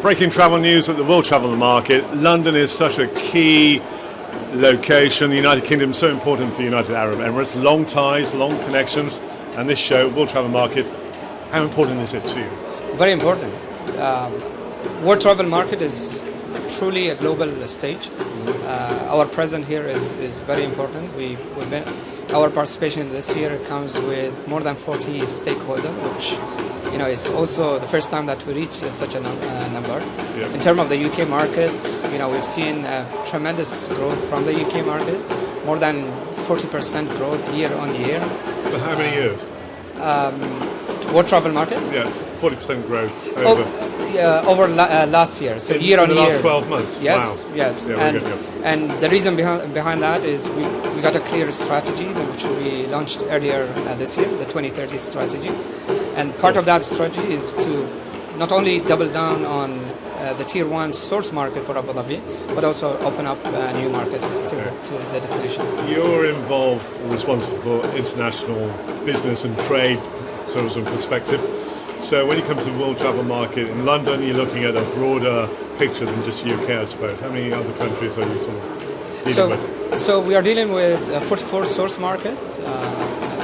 Breaking travel news at the World Travel Market. London is such a key location. The United Kingdom is so important for United Arab Emirates. Long ties, long connections. And this show, World Travel Market, how important is it to you? Very important. World Travel Market is truly a global stage. Our presence here is very important. Our participation this year comes with more than 40 stakeholders, which is also the first time that we reach such a number. Yeah. In terms of the UK market, we've seen tremendous growth from the UK market, more than 40% growth year on year. For how many years? World Travel Market? Yeah, 40% growth over last year, so year on year. year. The last 12 months. Yes, wow. yes. Yeah, and the reason behind that is we got a clear strategy which we launched earlier this year, the 2030 strategy. And part of that strategy is to not only double down on the tier 1 source market for Abu Dhabi, but also open up new markets to the destination. You're involved, responsible for international business and trade, tourism perspective. So when you come to the World Travel Market in London, you're looking at a broader picture than just UK, I suppose. How many other countries are you sort of dealing with? So we are dealing with 44 source market.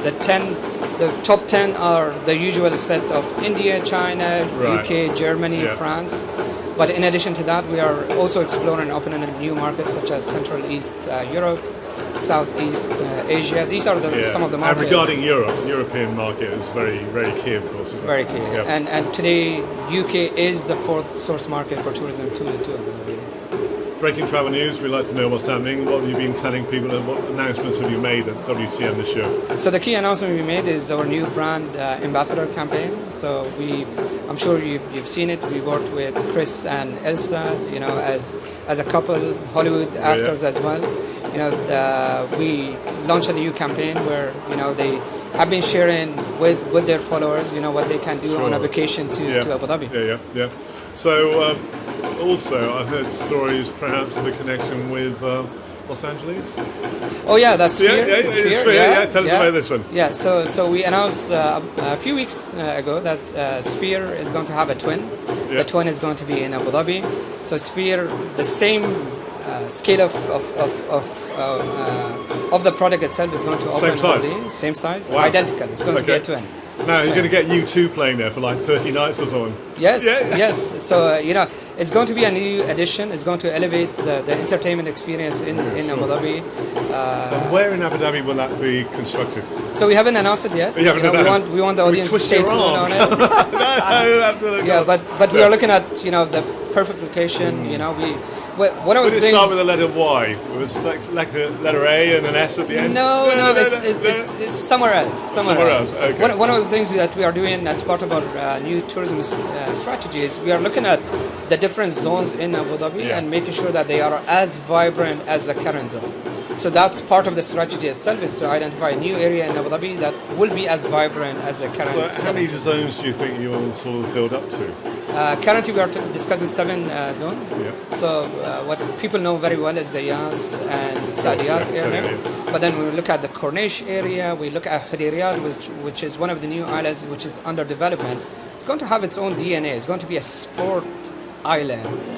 The top 10 are the usual set of India, China, Right. UK, Germany, Yeah. France. But in addition to that, we are also exploring opening new markets such as Central East Europe, Southeast Asia. These are some of the markets. And regarding Europe, European market is very, very key, of course. Isn't it? Very key. Yeah. And today, UK is the 4th source market for tourism to Abu Dhabi. Breaking travel news, we'd like to know what's happening. What have you been telling people and what announcements have you made at WTM this year? So the key announcement we made is our new brand ambassador campaign. So I'm sure you've seen it. We worked with Chris and Elsa, as a couple, Hollywood actors as well. We launched a new campaign where they have been sharing with their followers, what they can do on a vacation to Abu Dhabi. Yeah. So also, I've heard stories perhaps of a connection with Los Angeles. Oh yeah, that's Sphere. Yeah, Sphere. Yeah, tell us about this one. Yeah, so we announced a few weeks ago that Sphere is going to have a twin. Yeah. The twin is going to be in Abu Dhabi. So Sphere, the same scale of the product itself is going to open. Same size? Abu Dhabi. Same size, Wow. identical. It's going to be a twin. Now, you're going to get U2 playing there for like 30 nights or something. Yes, yes. So, it's going to be a new addition. It's going to elevate the entertainment experience in Abu Dhabi. And where in Abu Dhabi will that be constructed? So we haven't announced it yet. You haven't announced. We want the audience to stay tuned on it. No, absolutely. Yeah, but we are looking at the perfect location. One of the Would it things. start with a letter Y? It was like a letter A and an S at the end? No, it's somewhere else. Somewhere else. Okay. One of the things that we are doing as part of our new tourism strategy is we are looking at the different zones in Abu Dhabi and making sure that they are as vibrant as the current zone. So that's part of the strategy itself, is to identify a new area in Abu Dhabi that will be as vibrant as the current. So how many zones do you think you'll sort of build up to? Currently, we are discussing 7 zones. Yeah. So what people know very well is the Yas and Saadiyat area. But then we look at the Corniche area. We look at Hudayriyat, which is one of the new islands which is under development. It's going to have its own DNA. It's going to be a sport island.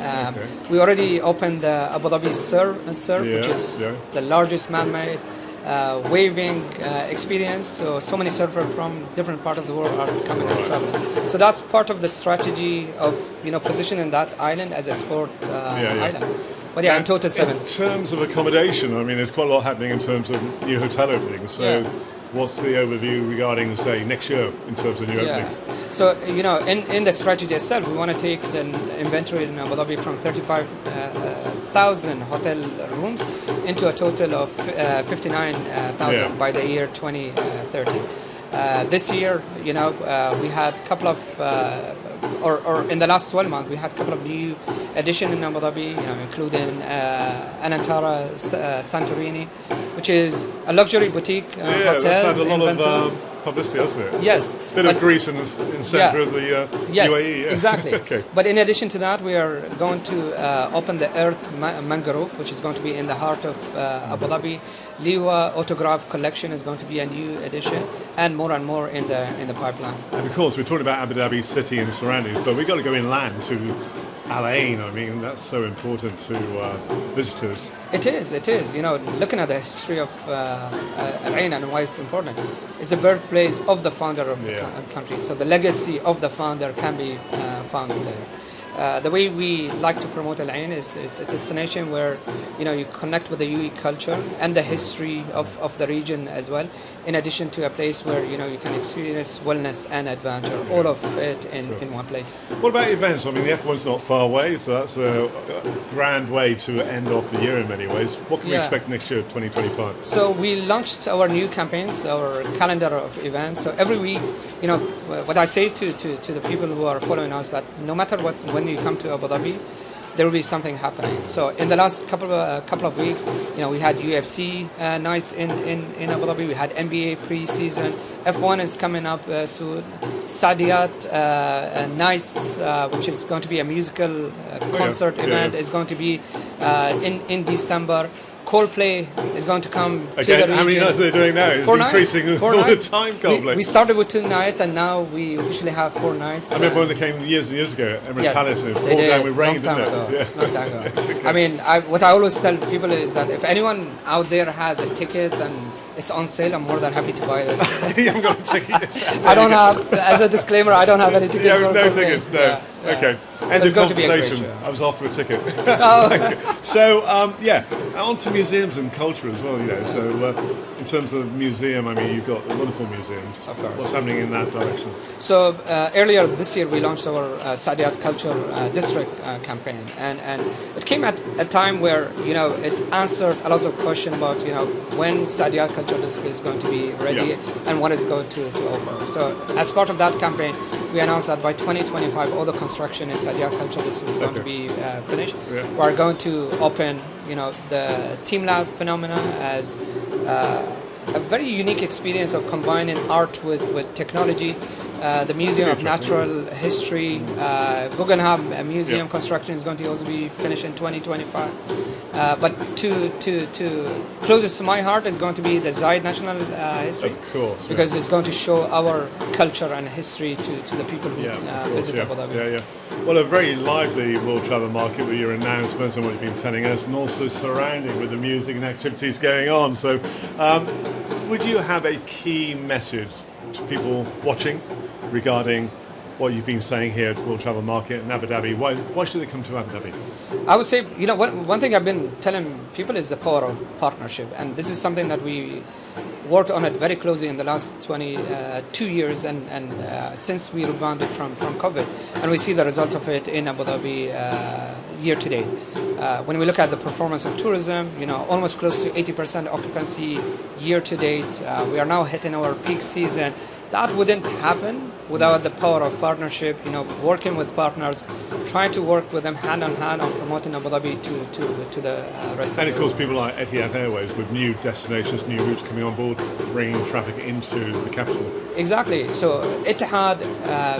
We already opened the Abu Dhabi Surf, which is the largest man-made waving experience. So many surfers from different parts of the world are coming and traveling. So that's part of the strategy of positioning that island as a sport island. But in total 7. In terms of accommodation, I mean, there's quite a lot happening in terms of new hotel openings. So what's the overview regarding, say, next year in terms of new openings? So, in the strategy itself, we want to take the inventory in Abu Dhabi from 35,000 hotel rooms into a total of 59,000 by the year 2030. This year, we had a couple of, or in the last 12 months, we had a couple of new additions in Abu Dhabi, including Anantara Santorini, which is a luxury boutique hotel. That's had a lot of publicity, hasn't it? Yes. Bit of Greece in the centre of the UAE. Yeah. Exactly. Okay. But in addition to that, we are going to open the Earth Mangrove, which is going to be in the heart of Abu Dhabi. Liwa autograph collection is going to be a new addition, and more in the pipeline. And of course, we're talking about Abu Dhabi city and surroundings, but we've got to go inland to Al Ain. I mean, that's so important to visitors. It is. You know, looking at the history of Al Ain and why it's important, it's the birthplace of the founder of the country. So the legacy of the founder can be found there. The way we like to promote Al Ain is it's a destination where, you know, you connect with the UAE culture and the history of the region as well, in addition to a place where, you know, you can experience wellness and adventure, all of it in one place. What about events? I mean, the F1's not far away, so that's a grand way to end off the year in many ways. What can we expect next year, 2025? So we launched our new campaigns, our calendar of events. So every week, you know, what I say to the people who are following us, that no matter when you come to Abu Dhabi, there will be something happening. So in the last couple of weeks, you know, we had UFC nights in Abu Dhabi. We had NBA pre-season. F1 is coming up soon. Saadiyat nights, which is going to be a musical concert event, is going to be in December. Coldplay is going to come to the region. How many nights are they doing now? It's increasing all the time, Coldplay. We started with 2 nights, and now we officially have 4 nights. I remember when they came years and years ago, Emirates Palace, and it poured down with rain, didn't it? Long time ago. Okay. I mean, what I always tell people is that if anyone out there has a ticket and it's on sale, I'm more than happy to buy it. You haven't got a ticket? I don't have, as a disclaimer, I don't have any tickets. No tickets, no. Yeah. Okay. End of conversation. I was after a ticket. So, on to museums and culture as well, you know. So, in terms of museum, I mean, you've got wonderful museums. Of course. What's happening in that direction? So, earlier this year, we launched our Saadiyat Culture District campaign. And it came at a time where, you know, it answered a lot of questions about, you know, when Saadiyat Culture District is going to be ready and what it's going to offer. So, as part of that campaign, we announced that by 2025, all the construction in Saadiyat Culture District is going to be finished. Yeah. We're going to open, you know, the Team Lab phenomena as a very unique experience of combining art with technology. The Museum of Natural History, Guggenheim Museum construction is going to also be finished in 2025. But to closest to my heart is going to be the Zayed National History. Of course. Because it's going to show our culture and history to the people who visit Abu Dhabi. Well, a very lively world travel market with your announcements and what you've been telling us, and also surrounding with the music and activities going on. So, would you have a key message to people watching regarding what you've been saying here at World Travel Market in Abu Dhabi? Why should they come to Abu Dhabi? I would say, you know, one thing I've been telling people is the power of partnership, and this is something that we worked on it very closely in the last 22 years, and since we rebounded from COVID, and we see the result of it in Abu Dhabi year to date. When we look at the performance of tourism, you know, almost close to 80% occupancy year to date. We are now hitting our peak season. That wouldn't happen without the power of partnership, you know, working with partners, trying to work with them hand in hand on promoting Abu Dhabi to the rest of the world. And of course, people like Etihad Airways with new destinations, new routes coming on board, bringing traffic into the capital. Exactly. So Etihad,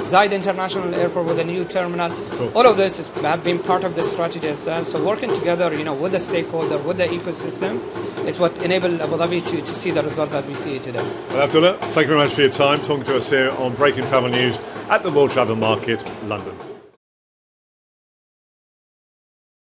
Zayed International Airport with a new terminal, all of this have been part of the strategy itself. So working together, you know, with the stakeholder, with the ecosystem, is what enabled Abu Dhabi to see the result that we see today. Well, Abdulla, thank you very much for your time talking to us here on Breaking Travel News at the World Travel Market, London.